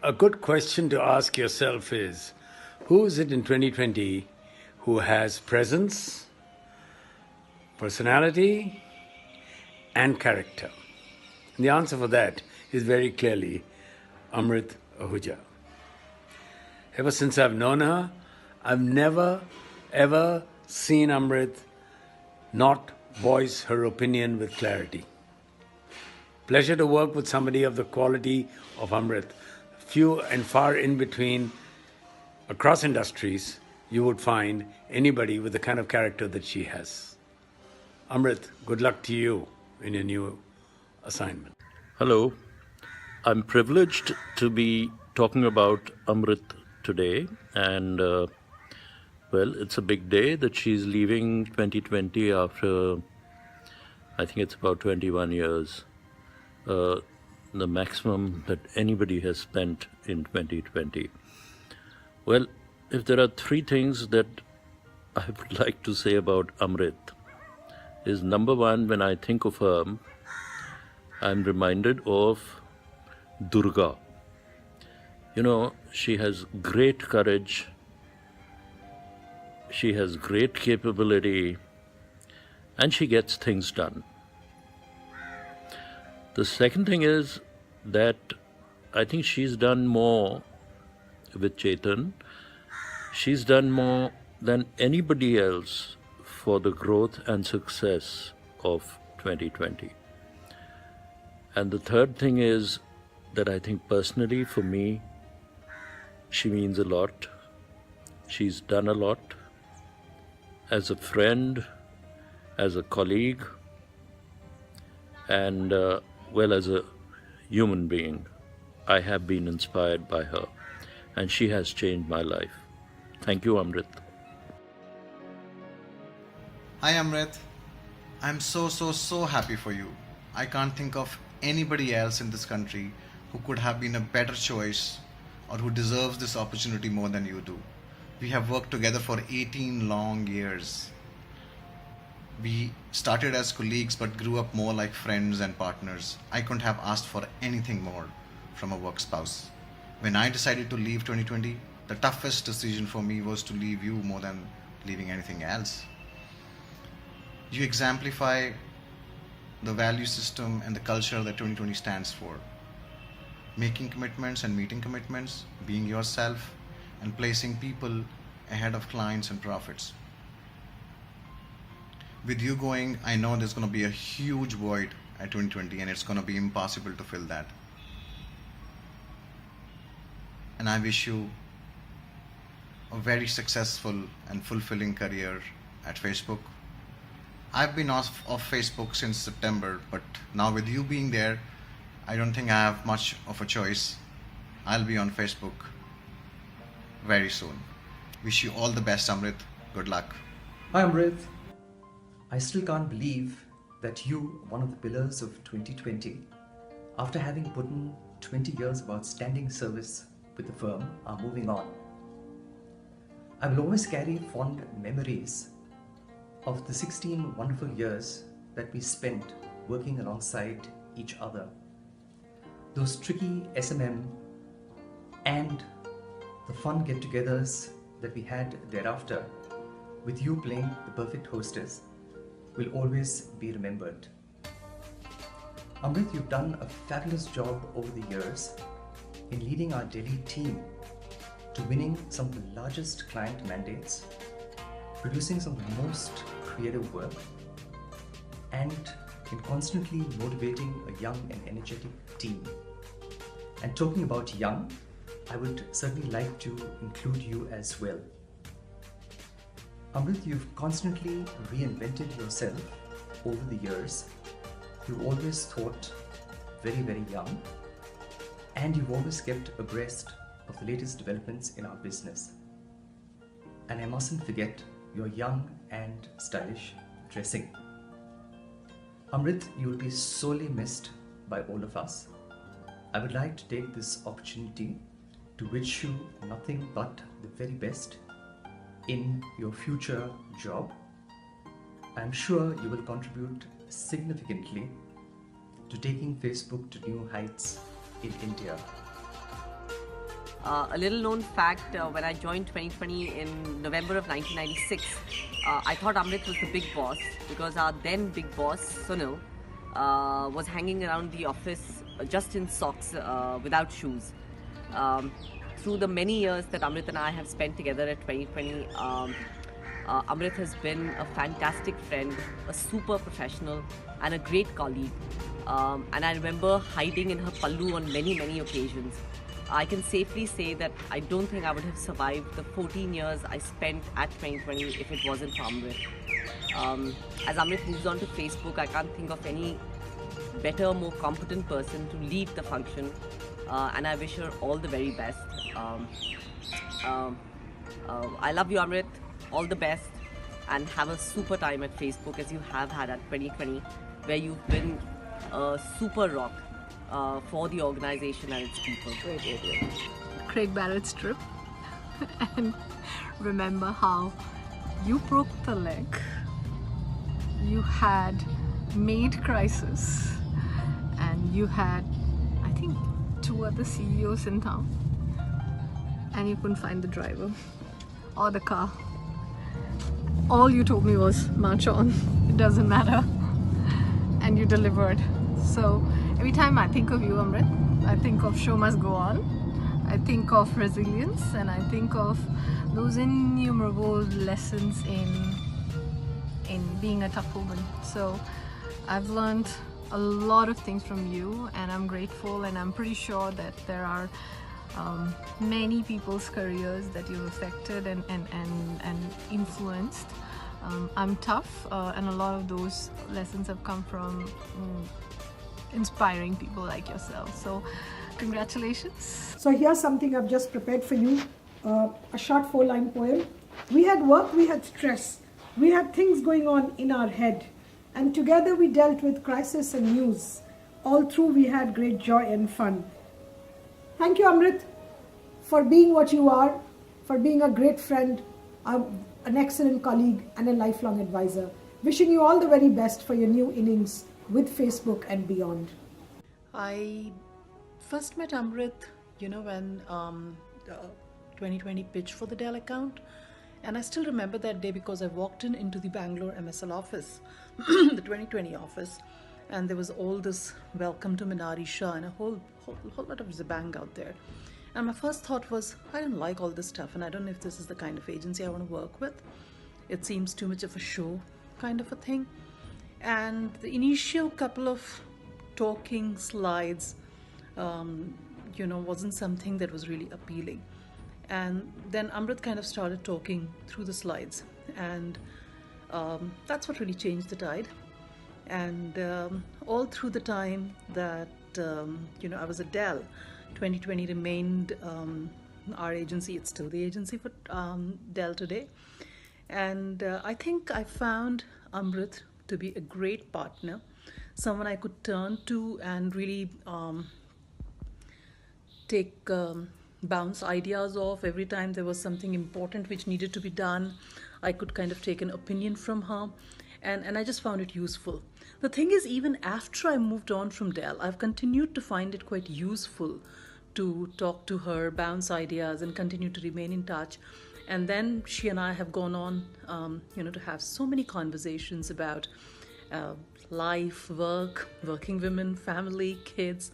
A good question to ask yourself is, who is it in 2020 who has presence, personality, and character? And the answer for that is very clearly Amrit Ahuja. Ever since I've known her, I've never ever seen Amrit not voice her opinion with clarity. Pleasure to work with somebody of the quality of Amrit. Few and far in between, across industries, you would find anybody with the kind of character that she has. Amrit, good luck to you in your new assignment. Hello, I'm privileged to be talking about Amrit today, and well, it's a big day that she's leaving 2020 after, I think it's about 21 years, the maximum that anybody has spent in 2020. Well, if there are three things that I would like to say about Amrit, is number one, when I think of her, I'm reminded of Durga. You know, she has great courage, she has great capability, and she gets things done. The second thing is that I think she's done more with Chetan. She's done more than anybody else for the growth and success of 2020. And the third thing is that I think personally for me, she means a lot. She's done a lot as a friend, as a colleague, and well, as a human being. I have been inspired by her, and she has changed my life. Thank you, Amrit. Hi Amrit, I'm so happy for you. I can't think of anybody else in this country who could have been a better choice or who deserves this opportunity more than you do. We have worked together for 18 long years. We started as colleagues but grew up more like friends and partners. I couldn't have asked for anything more from a work spouse. When I decided to leave 2020, the toughest decision for me was to leave you more than leaving anything else. You exemplify the value system and the culture that 2020 stands for. Making commitments and meeting commitments, being yourself, and placing people ahead of clients and profits. With you going, I know there's going to be a huge void at 2020 and it's going to be impossible to fill that. And I wish you a very successful and fulfilling career at Facebook. I've been off Facebook since September, but now with you being there, I don't think I have much of a choice. I'll be on Facebook very soon. Wish you all the best, Amrit. Good luck. Hi Amrit. I still can't believe that you, one of the pillars of 2020, after having put in 20 years of outstanding service with the firm, are moving on. I will always carry fond memories of the 16 wonderful years that we spent working alongside each other. Those tricky SMM and the fun get-togethers that we had thereafter, with you playing the perfect hostess, will always be remembered. Amrit, you've done a fabulous job over the years in leading our Delhi team to winning some of the largest client mandates, producing some of the most creative work, and in constantly motivating a young and energetic team. And talking about young, I would certainly like to include you as well. Amrit, you've constantly reinvented yourself over the years. You've always thought very young, and you've always kept abreast of the latest developments in our business. And I mustn't forget your young and stylish dressing. Amrit, you will be sorely missed by all of us. I would like to take this opportunity to wish you nothing but the very best in your future job. I'm sure you will contribute significantly to taking Facebook to new heights in India. A little known fact, when I joined 2020 in November of 1996, I thought Amrit was the big boss because our then big boss, Sunil, was hanging around the office just in socks without shoes. Through the many years that Amrit and I have spent together at 2020, Amrit has been a fantastic friend, a super professional, and a great colleague. And I remember hiding in her pallu on many, many occasions. I can safely say that I don't think I would have survived the 14 years I spent at 2020 if it wasn't for Amrit. As Amrit moves on to Facebook, I can't think of any better, more competent person to lead the function, and I wish her all the very best. I love you, Amrit. All the best, and have a super time at Facebook as you have had at 2020, where you've been a super rock for the organization and its people. Craig Barrett's trip and remember how you broke the leg, you had made Crisis, and you had, I think, 2 other CEOs in town, and you couldn't find the driver or the car. All you told me was march on, it doesn't matter, and you delivered. So every time I think of you, Amrit, I think of Show Must Go On, I think of resilience, and I think of those innumerable lessons in being a tough woman. So I've learned a lot of things from you, and I'm grateful, and I'm pretty sure that there are many people's careers that you've affected and influenced. I'm tough, and a lot of those lessons have come from inspiring people like yourself. So congratulations. So here's something I've just prepared for you, a short 4-line poem. We had work, we had stress, we had things going on in our head, and together we dealt with crisis and news. All through we had great joy and fun. Thank you, Amrit, for being what you are, for being a great friend, an excellent colleague, and a lifelong advisor. Wishing you all the very best for your new innings with Facebook and beyond. I first met Amrit, when 2020 pitched for the Dell account. And I still remember that day because I walked into the Bangalore MSL office, the 2020 office, and there was all this welcome to Minari Shah and a whole lot of zabang out there. And my first thought was, I don't like all this stuff, and I don't know if this is the kind of agency I want to work with. It seems too much of a show kind of a thing. And the initial couple of talking slides, wasn't something that was really appealing. And then Amrit kind of started talking through the slides, and that's what really changed the tide. And all through the time that I was at Dell, 2020 remained our agency. It's still the agency for Dell today. And I think I found Amrit to be a great partner, someone I could turn to and really take bounce ideas off. Every time there was something important which needed to be done, I could kind of take an opinion from her, and I just found it useful. The thing is, even after I moved on from Dell, I've continued to find it quite useful to talk to her, bounce ideas, and continue to remain in touch. And then she and I have gone on, to have so many conversations about life, work, working women, family, kids.